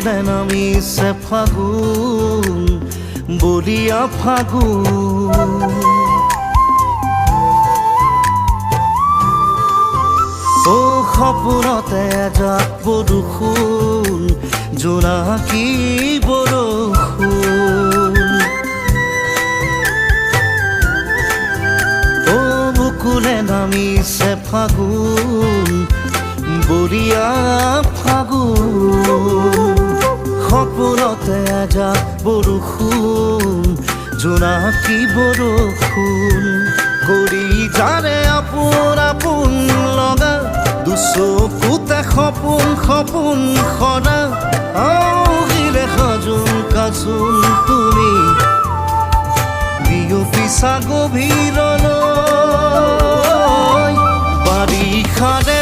বুকুলে নামিছে ফাগুন বলিয়া ফাগুন ও সপোনতে এজাক বৰষুণ জোনাকী বৰষুণ ও বুকুলে নামিছে ফাগুন বলিয়া ফাগুন সপোনতে এজাক বৰষুণ জোনাকী বৰষুণ কৰি যাৰে আপোন আপোন লগা দুচকুতে সপোন সপোন সদা আহিলে সাজোন কাচোন তুমি বিয়পিছা গভীৰলৈ বাৰিষাৰে